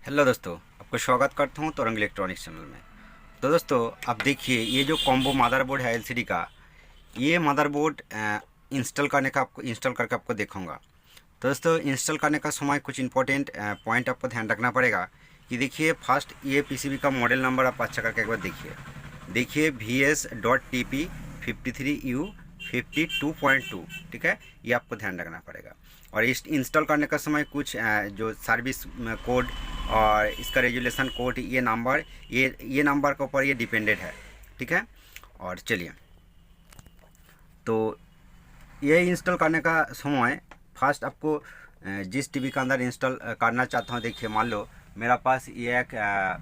Hello दोस्तों, आपको स्वागत करता हूँ तोरंग इलेक्ट्रॉनिक्स चैनल में। तो दोस्तों, आप देखिए ये जो कॉम्बो मदरबोर्ड है एलसीडी का, ये मदरबोर्ड इंस्टॉल करके आपको दिखाऊंगा। तो दोस्तों, इंस्टॉल करने का समय कुछ इंपॉर्टेंट पॉइंट आपको ध्यान रखना पड़ेगा कि देखिए फर्स्ट ये पीसीबी का मॉडल नंबर आप अच्छा करके एक बार देखिए VS.TP53U52.2, ठीक है। ये आपको ध्यान रखना पड़ेगा। और इस इंस्टॉल करने का समय कुछ जो सर्विस कोड और इसका रेजुलेशन कोड, ये नंबर के ऊपर ये डिपेंडेड है, ठीक है। और चलिए, तो ये इंस्टॉल करने का समय फर्स्ट आपको जिस टीवी के अंदर इंस्टॉल करना चाहता हूँ, देखिए मान लो मेरा पास ये एक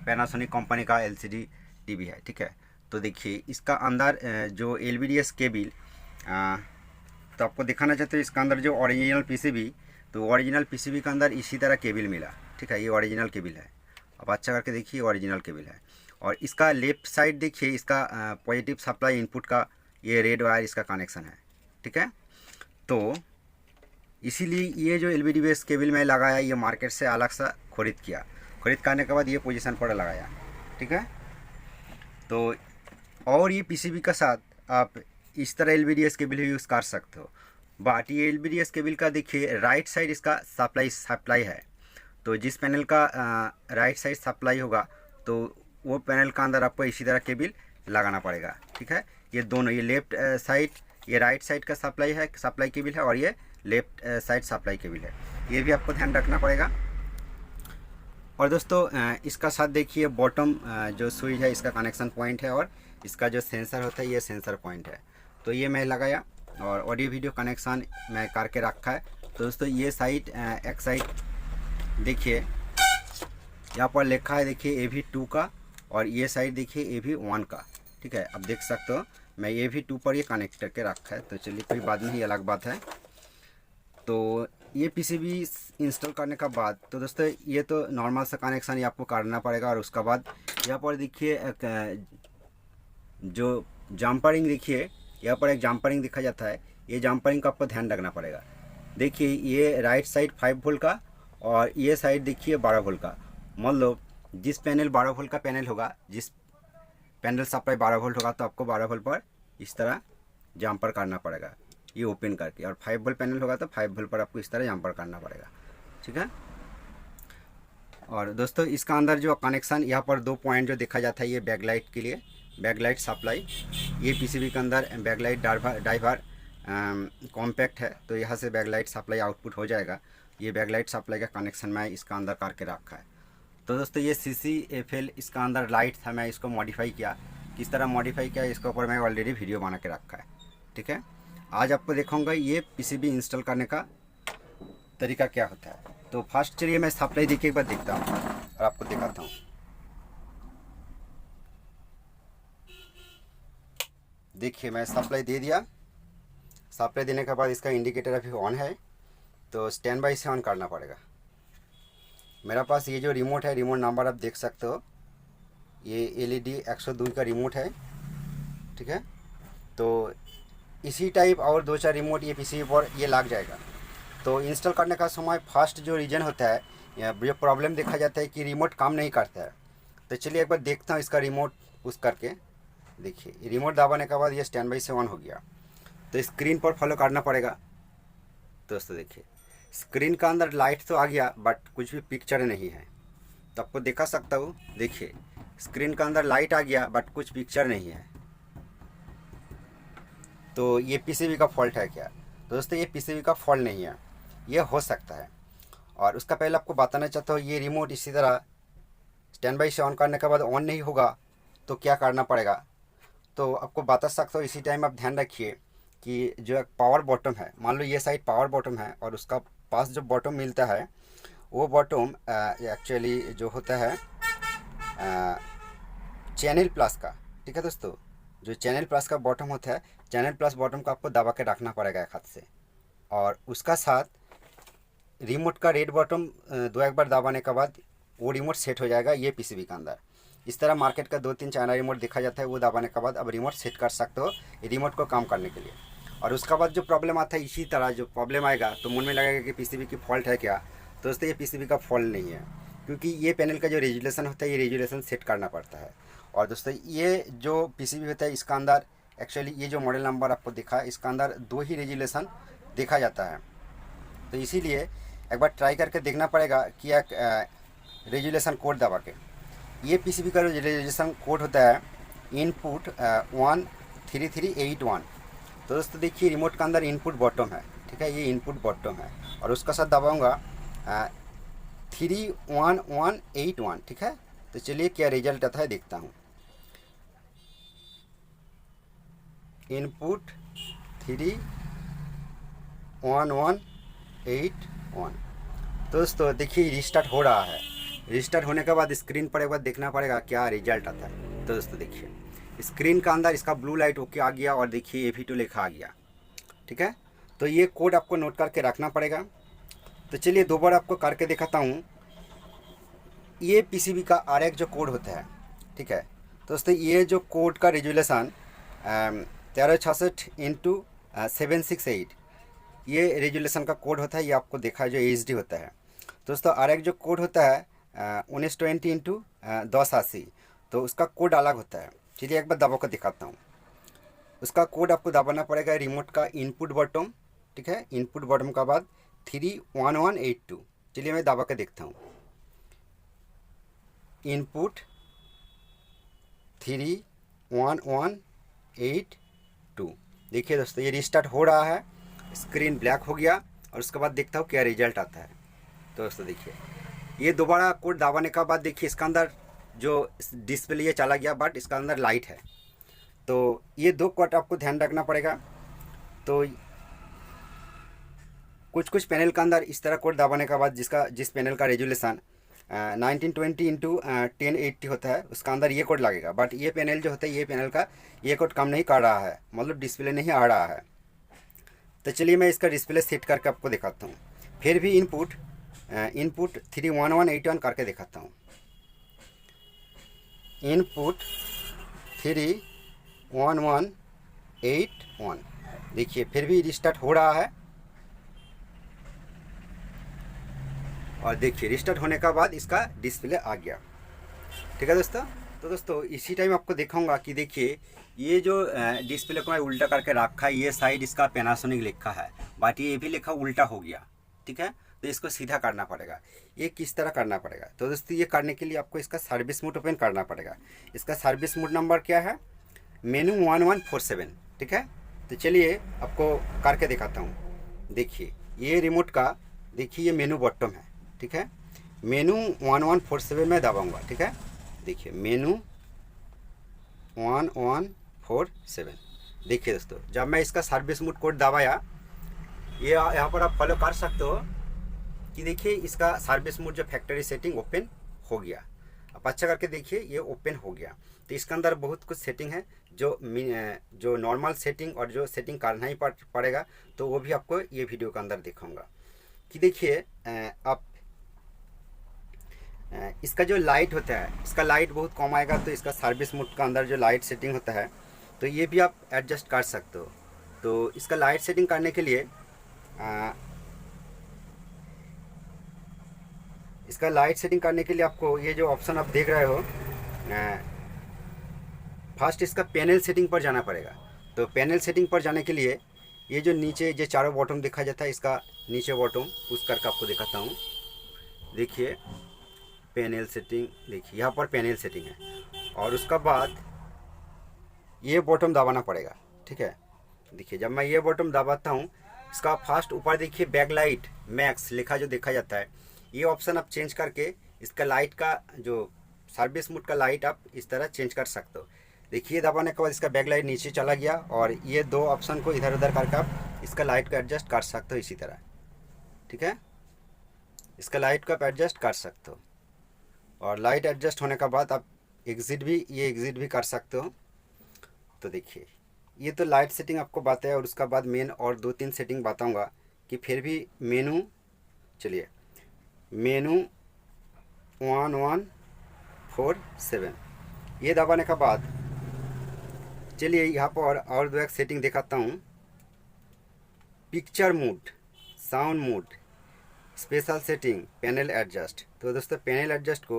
पैनासोनिक कंपनी का एलसीडी टीवी है, ठीक है। तो देखिए इसका अंदर जो एलवीडीएस केबल, तो आपको दिखाना चाहते हो इसका अंदर जो ओरिजिनल पीसीबी, तो ओरिजिनल पीसीबी के अंदर इसी तरह केबल मिला, ठीक है। ये ओरिजिनल केबल है, अब अच्छा करके देखिए ओरिजिनल केबल है। और इसका लेफ्ट साइड देखिए, इसका पॉजिटिव सप्लाई इनपुट का ये रेड वायर इसका कनेक्शन है, ठीक है। तो इसीलिए ये जो L B D base cable में लगाया, ये मार्केट से अलग सा खरीद करने के बाद ये पोजीशन पर लगाया, ठीक है। तो और ये पीसीबी के साथ आप इस तरह L B D S cable भी यूज़ कर सकते हो। बट ये L B D S cable का देखिए राइट साइड इसका सप्लाई है। तो जिस पैनल का राइट साइड सप्लाई होगा, तो वो पैनल का अंदर आपको इसी तरह केबल लगाना पड़ेगा, ठीक है। ये दोनों, ये लेफ्ट साइड, ये राइट साइड का सप्लाई केबल है, और ये लेफ्ट साइड सप्लाई केबल है। ये भी आपको ध्यान रखना पड़ेगा। और दोस्तों, इसका साथ देखिए बॉटम जो स्विच है इसका कनेक्शन पॉइंट है, और इसका जो सेंसर होता है ये सेंसर पॉइंट है। तो ये मैं लगाया और ऑडियो वीडियो कनेक्शन मैं करके रखा है। तो दोस्तों, ये साइड एक साइड देखिए यहाँ पर लिखा है, देखिए AV2 का, और ये साइड देखिए AV1 का, ठीक है। अब देख सकते हो मैं AV2 पर ये कनेक्ट करके रखा है। तो चलिए कोई बात नहीं, अलग बात है। तो ये पीसीबी इंस्टॉल करने का बाद, तो दोस्तों ये तो नॉर्मल सा कनेक्शन ये आपको करना पड़ेगा। और उसका बाद यहाँ पर देखिए जो जम्परिंग, देखिए यहाँ पर एक जम्परिंग दिखा जाता है, ये जम्परिंग का आपको ध्यान रखना पड़ेगा। देखिए ये राइट साइड 5 वोल्ट का, और ये साइड देखिए 12 वोल्ट का। मान लो जिस पैनल 12 वोल्ट का पैनल होगा, जिस पैनल सप्लाई 12 वोल्ट होगा, तो आपको 12 वोल्ट पर इस तरह जम्पर करना पड़ेगा, ये ओपन करके। और 5 वोल्ट पैनल होगा तो 5 वोल्ट पर आपको इस तरह जम्पर करना पड़ेगा, ठीक है। और दोस्तों, इसका अंदर जो कनेक्शन यहाँ पर 2 पॉइंट जो देखा जाता है, ये बैकलाइट के लिए, बैकलाइट सप्लाई। ये पीसीबी के अंदर बैकलाइट ड्राइवर कॉम्पैक्ट है, तो यहाँ से बैकलाइट सप्लाई आउटपुट हो जाएगा। ये बैकलाइट सप्लाई का कनेक्शन मैं इसका अंदर करके रखा है। तो दोस्तों, ये CCFL इसका अंदर लाइट था, मैं इसको मॉडिफाई किया। किस तरह मॉडिफाई किया इसके ऊपर मैं ऑलरेडी वीडियो बना के रखा है, ठीक है। आज आपको दिखाऊंगा ये पीसीबी इंस्टॉल करने का तरीका क्या होता है। तो फर्स्ट चलिए मैं सप्लाई देखिए एक बार देखता हूँ और आपको दिखाता हूँ। देखिए मैं सप्लाई दे दिया। सप्लाई देने के बाद इसका इंडिकेटर अभी ऑन है, तो स्टैंड बाई से ऑन करना पड़ेगा। मेरा पास ये जो रिमोट है, रिमोट नंबर आप देख सकते हो, ये LED 102 का रिमोट है, ठीक है। तो इसी टाइप और 2-4 रिमोट ये पीसीबी पर ये लग जाएगा। तो इंस्टॉल करने का समय फर्स्ट जो रीजन होता है, जो प्रॉब्लम देखा जाता है कि रिमोट काम नहीं करता है। तो चलिए एक बार देखता हूँ इसका रिमोट पुश करके। देखिए रिमोट दबाने के बाद ये स्टैंड बाई से ऑन हो गया। तो स्क्रीन पर फॉलो करना पड़ेगा। दोस्तों देखिए स्क्रीन का अंदर लाइट तो आ गया, बट कुछ भी पिक्चर नहीं है। तो आपको दिखा सकता हूँ, देखिए स्क्रीन का अंदर लाइट आ गया, बट कुछ पिक्चर नहीं है। तो ये पीसीबी का फॉल्ट है क्या? तो दोस्तों ये पीसीबी का फॉल्ट नहीं है, ये हो सकता है। और उसका पहले आपको बताना चाहता हूँ, ये रिमोट इसी तरह स्टैंड बाई से ऑन करने के बाद ऑन नहीं होगा, तो क्या करना पड़ेगा। तो आपको बता सकता हूँ, इसी टाइम आप ध्यान रखिए कि जो एक पावर बॉटम है, मान लो ये साइड पावर बॉटम है, और उसका पास जो बॉटम मिलता है, वो बॉटम एक्चुअली जो होता है चैनल प्लस का, ठीक है दोस्तों। जो चैनल प्लस का बॉटम होता है, चैनल प्लस बॉटम को आपको दबा के रखना पड़ेगा एक हाथ से। और उसका साथ रिमोट का रेड बॉटम 2-1 बार दबाने के बाद वो रिमोट सेट हो जाएगा ये पीसीबी के अंदर। इस तरह मार्केट का 2-3 चाइना रिमोट देखा जाता है, वो दबाने के बाद अब रिमोट सेट कर सकते हो रिमोट को काम करने के लिए। और उसके बाद जो प्रॉब्लम आता है, इसी तरह जो प्रॉब्लम आएगा तो मन में लगेगा कि पीसीबी की फॉल्ट है क्या। तो दोस्तों ये पीसीबी का फॉल्ट नहीं है, क्योंकि ये पैनल का जो रेजुलेशन होता है ये रेजुलेशन सेट करना पड़ता है। और दोस्तों ये जो पीसीबी होता है इसका अंदर एक्चुअली ये जो मॉडल नंबर आपको दिखा है इसका अंदर 2 ही रेजुलेशन देखा जाता है। तो इसीलिए एक बार ट्राई करके देखना पड़ेगा कि एक रेजुलेशन कोड दबा के। ये पीसीबी का रेजुलेशन कोड होता है इनपुट 13381। तो दोस्तों देखिए रिमोट का अंदर इनपुट बॉटम है, ठीक है, ये इनपुट बॉटम है और उसका साथ दबाऊँगा 31181, ठीक है। तो चलिए क्या रिजल्ट आता है देखता हूँ। इनपुट 31181। तो दोस्तों देखिए रिस्टार्ट हो रहा है। रिस्टार्ट होने के बाद स्क्रीन पर एक बार देखना पड़ेगा क्या रिजल्ट आता है। तो दोस्तों देखिए स्क्रीन का अंदर इसका ब्लू लाइट ओके आ गया और देखिए AV2 लिखा आ गया, ठीक है। तो ये कोड आपको नोट करके रखना पड़ेगा। तो चलिए दो बार आपको करके दिखाता हूँ। ये पीसीबी का RX जो कोड होता है, ठीक है। तो दोस्तों ये जो कोड का रेजुलेशन 1366x768 ये रेजुलेशन का कोड होता है। ये आपको देखा है जो HD होता है। दोस्तों RX जो कोड होता है 1920x1080, तो उसका कोड अलग होता है। चलिए एक बार दबा कर दिखाता हूँ। उसका कोड आपको दबाना पड़ेगा रिमोट का इनपुट बॉटम, ठीक है, इनपुट बॉटम का बाद 31182। चलिए मैं दबा कर देखता हूँ। इनपुट 31182। देखिए दोस्तों ये रिस्टार्ट हो रहा है, स्क्रीन ब्लैक हो गया और उसके बाद देखता हूँ क्या रिजल्ट आता है। तो दोस्तों देखिए ये दोबारा कोड दबाने के बाद देखिए इसका अंदर जो डिस्प्ले ये चला गया बट इसका अंदर लाइट है। तो ये 2 कोड आपको ध्यान रखना पड़ेगा। तो कुछ पैनल का अंदर इस तरह कोड दबाने के बाद जिस पैनल का रेजुलेशन 1920x1080 होता है उसका अंदर ये कोड लगेगा। बट ये पैनल जो होता है ये पैनल का ये कोड काम नहीं कर रहा है, मतलब डिस्प्ले नहीं आ रहा है। तो चलिए मैं इसका डिस्प्ले सेट करके आपको दिखाता हूँ। फिर भी इनपुट 31181 करके दिखाता हूँ। इनपुट 31181। देखिए फिर भी रिस्टार्ट हो रहा है और देखिए रिस्टार्ट होने का बाद इसका डिस्प्ले आ गया, ठीक है दोस्तों। तो दोस्तों इसी टाइम आपको दिखाऊंगा कि देखिए ये जो डिस्प्ले को मैं उल्टा करके रखा है, ये साइड इसका पैनासोनिक लिखा है बट ये भी लिखा उल्टा हो गया, ठीक है। तो इसको सीधा करना पड़ेगा। ये किस तरह करना पड़ेगा? तो दोस्तों ये करने के लिए आपको इसका सर्विस मोड ओपन करना पड़ेगा। इसका सर्विस मोड नंबर क्या है? मेनू 1147, ठीक है। तो चलिए आपको करके दिखाता हूँ। देखिए ये रिमोट का देखिए ये मेनू बॉटम है, ठीक है। मेनू 1147 में दबाऊंगा, ठीक है। देखिए मेनू 1147। देखिए दोस्तों जब मैं इसका सर्विस मोड कोड दबाया ये यहाँ पर आप फॉलो कर सकते हो कि देखिए इसका सर्विस मोड जो फैक्ट्री सेटिंग ओपन हो गया। आप अच्छा करके देखिए ये ओपन हो गया। तो इसके अंदर बहुत कुछ सेटिंग है जो नॉर्मल सेटिंग और जो सेटिंग करना ही पड़ेगा, तो वो भी आपको ये वीडियो के अंदर दिखाऊंगा। कि देखिए आप इसका जो लाइट होता है इसका लाइट बहुत कम आएगा, तो इसका सर्विस मोड का अंदर जो लाइट सेटिंग होता है तो ये भी आप एडजस्ट कर सकते हो। तो इसका लाइट सेटिंग करने के लिए आपको ये जो ऑप्शन आप देख रहे हो फर्स्ट इसका पैनल सेटिंग पर जाना पड़ेगा। तो पैनल सेटिंग पर जाने के लिए ये जो नीचे जो चारों बॉटम दिखा जाता है इसका नीचे बॉटम पुश करके आपको दिखाता हूँ। देखिए पैनल सेटिंग, देखिए यहाँ पर पैनल सेटिंग है और उसका बाद ये बॉटम दबाना पड़ेगा, ठीक है। देखिए जब मैं ये बॉटम दबाता हूँ इसका फर्स्ट ऊपर देखिए बैकलाइट मैक्स लिखा जो देखा जाता है, ये ऑप्शन आप चेंज करके इसका लाइट का जो सर्विस मोड का लाइट आप इस तरह चेंज कर सकते हो। देखिए दबाने के बाद इसका बैकलाइट नीचे चला गया और ये 2 ऑप्शन को इधर उधर करके आप इसका लाइट को एडजस्ट कर सकते हो इसी तरह, ठीक है। इसका लाइट को आप एडजस्ट कर सकते हो और लाइट एडजस्ट होने के बाद आप एग्जिट भी कर सकते हो। तो देखिए ये तो लाइट सेटिंग आपको बताया और उसका बाद मेन और 2-3 सेटिंग बताऊंगा कि फिर भी मेनू, चलिए मेनू 1147 ये दबाने के बाद चलिए यहाँ पर और 2 सेटिंग दिखाता हूँ। Picture mode, sound mode, special setting, panel adjust. तो दोस्तों पैनल एडजस्ट को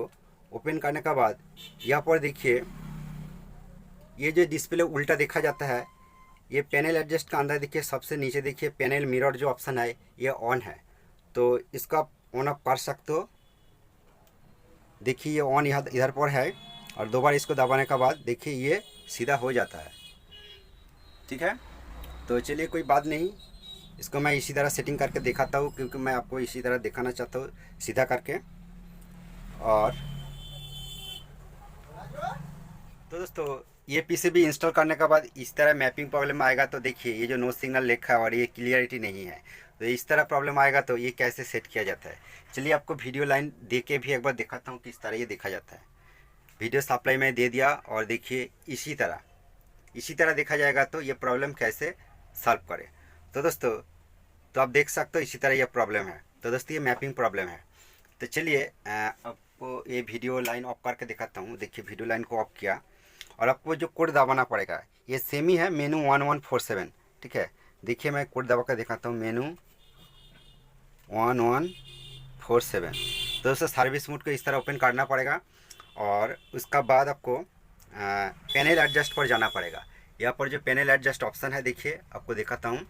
ओपन करने के बाद यहाँ पर देखिए ये जो डिस्प्ले उल्टा देखा जाता है, ये पैनल एडजस्ट का अंदर देखिए सबसे नीचे देखिए पैनल मिरर जो ऑप्शन है ये ऑन है, तो इसका ऑन ऑफ कर सकते हो। देखिए ये ऑन यहाँ इधर पर है और दो बार इसको दबाने के बाद देखिए ये सीधा हो जाता है। ठीक है, तो चलिए कोई बात नहीं, इसको मैं इसी तरह सेटिंग करके दिखाता हूँ, क्योंकि मैं आपको इसी तरह दिखाना चाहता हूँ सीधा करके। और तो दोस्तों ये पीसीबी इंस्टॉल करने के बाद इस तरह मैपिंग प्रॉब्लम आएगा, तो देखिए ये जो नो सिग्नल लिखा है और ये क्लियरिटी नहीं है, तो इस तरह प्रॉब्लम आएगा। तो ये कैसे सेट किया जाता है, चलिए आपको वीडियो लाइन दे के भी एक बार दिखाता हूँ किस तरह ये देखा जाता है। वीडियो सप्लाई में दे दिया और देखिए इसी तरह देखा जाएगा, तो ये प्रॉब्लम कैसे सॉल्व करें। तो दोस्तों तो आप देख सकते हो इसी तरह ये प्रॉब्लम है। तो दोस्तों ये मैपिंग प्रॉब्लम है। तो चलिए आपको ये वीडियो लाइन ऑफ करके दिखाता हूँ। देखिए वीडियो लाइन को ऑफ किया और आपको जो कोड दबाना पड़ेगा ये सेम ही है, मेनू 1147। ठीक है, देखिए मैं कोड दबा कर दिखाता हूँ, मेनू 1147। तो दोस्तों सर्विस मोड को इस तरह ओपन करना पड़ेगा और उसका बाद आपको पैनल एडजस्ट पर जाना पड़ेगा। यहाँ पर जो पैनल एडजस्ट ऑप्शन है देखिए आपको दिखाता हूँ।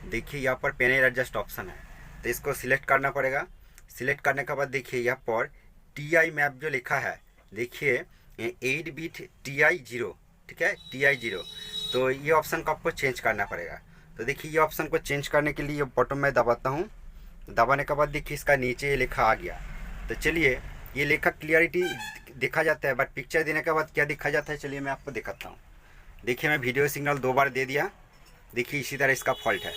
देखिए यहाँ पर पैनल एडजस्ट ऑप्शन है, तो इसको सिलेक्ट करना पड़ेगा। सिलेक्ट करने के बाद देखिए यहाँ पर TI मैप जो लिखा है, देखिए 8 बिट TI 0। ठीक है, TI 0, तो ये ऑप्शन को आपको चेंज करना पड़ेगा। तो देखिए ये ऑप्शन को चेंज करने के लिए ये बटन में दबाता हूँ। दबाने के बाद देखिए इसका नीचे ये लिखा आ गया। तो चलिए ये लेखा क्लियरिटी देखा जाता है, बट पिक्चर देने के बाद क्या देखा जाता है चलिए मैं आपको दिखाता हूँ। देखिए मैं वीडियो सिग्नल 2 बार दे दिया, देखिए इसी तरह इसका फॉल्ट है।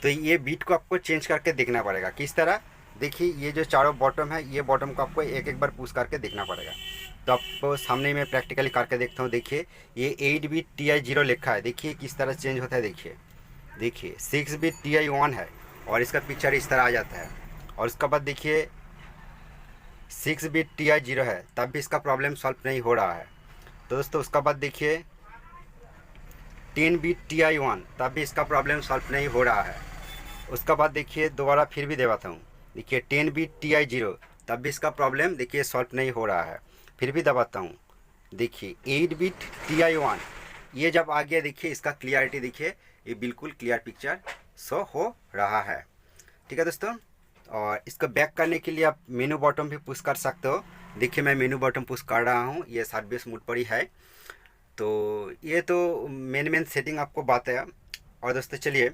तो ये बीट को आपको चेंज करके देखना पड़ेगा। किस तरह, देखिए ये जो चारों बॉटम है ये बॉटम को आपको एक बार पुश करके देखना पड़ेगा। तो आपको सामने में प्रैक्टिकली करके देखता हूँ। देखिए ये 8 बिट TI 0 लिखा है, देखिए किस तरह चेंज होता है। देखिए 6 बिट TI 1 है और इसका पिक्चर इस तरह आ जाता है। और उसके बाद देखिए 6 बिट TI 0 है, तब भी इसका प्रॉब्लम सॉल्व नहीं हो रहा है। तो दोस्तों उसका बाद देखिए 10 बिट TI 1, तब भी इसका प्रॉब्लम सॉल्व नहीं हो रहा है। उसका बाद देखिए दोबारा फिर भी दबाता हूँ, देखिए 10 बिट TI 0, तब भी इसका प्रॉब्लम देखिए सॉल्व नहीं हो रहा है। फिर भी दबाता हूँ, देखिए 8 बिट TI 1, ये जब आ गया देखिए इसका क्लियरिटी देखिए ये बिल्कुल क्लियर पिक्चर शो हो रहा है। ठीक है दोस्तों, और इसको बैक करने के लिए आप मेनू बटन भी पुश कर सकते हो। देखिए मैं मेनू बटन पुश कर रहा हूँ, ये सर्विस मोड पर ही है। तो ये तो मेन सेटिंग आपको बात है। और दोस्तों चलिए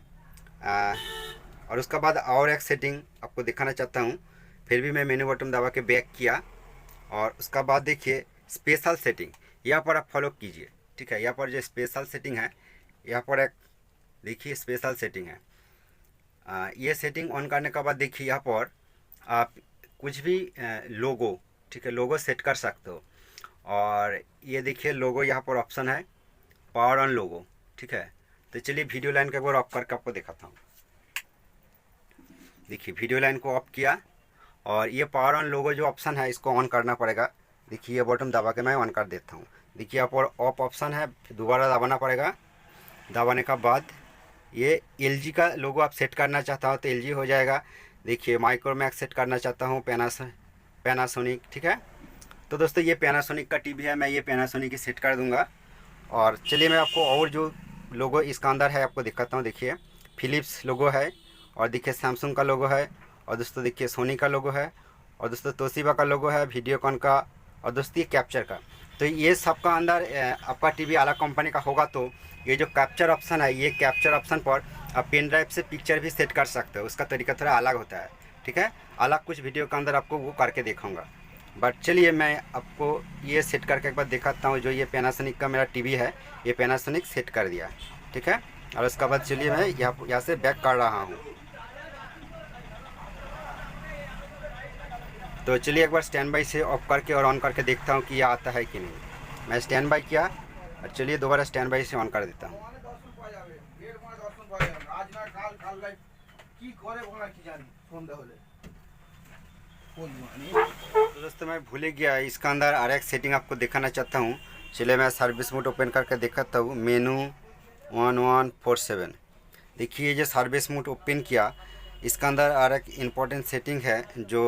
और उसका बाद और एक सेटिंग आपको दिखाना चाहता हूँ। फिर भी मैं मेनू बटन दबा के बैक किया और उसका बाद देखिए स्पेशल सेटिंग यहाँ पर आप फॉलो कीजिए। ठीक है, यहाँ पर जो स्पेशल सेटिंग है, यहाँ पर एक देखिए स्पेशल सेटिंग है। ये सेटिंग ऑन करने के बाद देखिए यहाँ पर आप कुछ भी लोगो, ठीक है, लोगो सेट कर सकते हो। और ये देखिए लोगो यहाँ पर ऑप्शन है, पावर ऑन लोगो। ठीक है, तो चलिए वीडियो लाइन को एक बार ऑफ करके आपको दिखाता हूँ। देखिए वीडियो लाइन को ऑफ किया और ये पावर ऑन लोगो जो ऑप्शन है इसको ऑन करना पड़ेगा। देखिए ये बटन दबा के मैं ऑन कर देता हूँ। देखिए यहाँ पर ऑफ ऑप्शन है, दोबारा दबाना पड़ेगा। दबाने का बाद ये LG का लोगो आप सेट करना चाहता हो तो LG हो जाएगा। देखिए माइक्रोमैक्स सेट करना चाहता हूँ, पैनासोनिक। ठीक है, तो दोस्तों ये पैनासोनिक का टीवी है, मैं ये पैनासोनिक ही सेट कर दूंगा। और चलिए मैं आपको और जो लोगो इसका अंदर है आपको दिखाता हूँ। देखिए फिलिप्स लोगो है और देखिए सैमसंग का लोगो है और दोस्तों देखिए सोनी का लोगो है और दोस्तों तोशिबा का लोगो है, वीडियोकॉन का और दोस्तों ये कैप्चर का। तो ये सबका अंदर आपका टीवी अलग कंपनी का होगा तो ये जो कैप्चर ऑप्शन है, ये कैप्चर ऑप्शन पर आप पेन ड्राइव से पिक्चर भी सेट कर सकते हो। उसका तरीका थोड़ा अलग होता है। ठीक है, अलग कुछ वीडियो के अंदर आपको वो करके दिखाऊंगा। बट चलिए मैं आपको ये सेट करके एक बार दिखाता हूँ। जो ये पैनासोनिक का मेरा टीवी है, ये पैनासोनिक सेट कर दिया। ठीक है, और उसके बाद चलिए मैं यहाँ से बैक कर रहा हूँ। तो चलिए एक बार स्टैंड बाई से ऑफ करके और ऑन करके देखता हूँ कि ये आता है कि नहीं। मैं स्टैंड बाई किया और चलिए दोबारा स्टैंड बाई से ऑन कर देता हूँ। तो दोस्तों मैं भूल गया, इसका अंदर और एक सेटिंग आपको दिखाना चाहता हूँ। चलिए मैं सर्विस मोड ओपन करके दिखाता हूँ। मेनू 1147, देखिए ये जो सर्विस मोड ओपन किया इसका अंदर और एक इम्पोर्टेंट सेटिंग है जो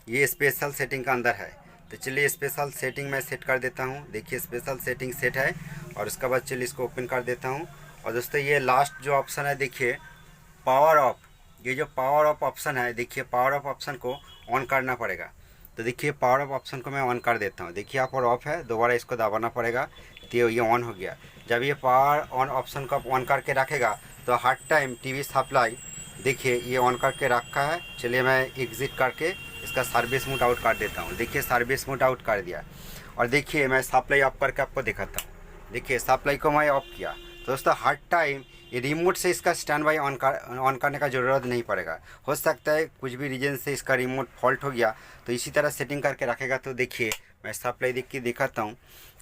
ये स्पेशल सेटिंग का अंदर है। तो चलिए स्पेशल सेटिंग मैं सेट कर देता हूँ। देखिए स्पेशल सेटिंग सेट है और उसके बाद चलिए इसको ओपन कर देता हूँ। और दोस्तों ये लास्ट जो ऑप्शन है देखिए पावर ऑफ, ये जो पावर ऑफ ऑप्शन है देखिए पावर ऑफ ऑप्शन को ऑन करना पड़ेगा। तो देखिए पावर ऑफ ऑप्शन को मैं ऑन कर देता हूँ। देखिए यहाँ पर ऑफ है, दोबारा इसको दबाना पड़ेगा तो ये ऑन हो गया। जब ये पावर ऑन ऑप्शन को ऑन करके रखेगा तो हर टाइम टीवी सप्लाई देखिए ये ऑन करके रखा है। चलिए मैं एग्ज़िट करके इसका सर्विस मोड आउट कर देता हूँ। देखिए सर्विस मोड आउट कर दिया और देखिए मैं सप्लाई ऑफ करके आपको दिखाता हूँ। देखिए सप्लाई को मैं ऑफ किया। तो दोस्तों हर टाइम ये रिमोट से इसका स्टैंड बाई ऑन करने का ज़रूरत नहीं पड़ेगा। हो सकता है कुछ भी रीजन से इसका रिमोट फॉल्ट हो गया तो इसी तरह सेटिंग करके रखेगा। तो देखिए मैं सप्लाई देख के दिखाता हूँ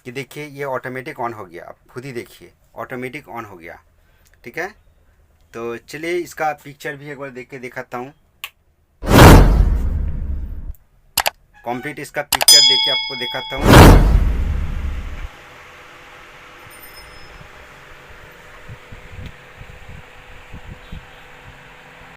कि देखिए ये ऑटोमेटिक ऑन हो गया। आप खुद ही देखिए ऑटोमेटिक ऑन हो गया। ठीक है, तो चलिए इसका पिक्चर भी एक बार देख के दिखाता हूँ। कंप्लीट इसका पिक्चर देख के आपको दिखाता हूँ।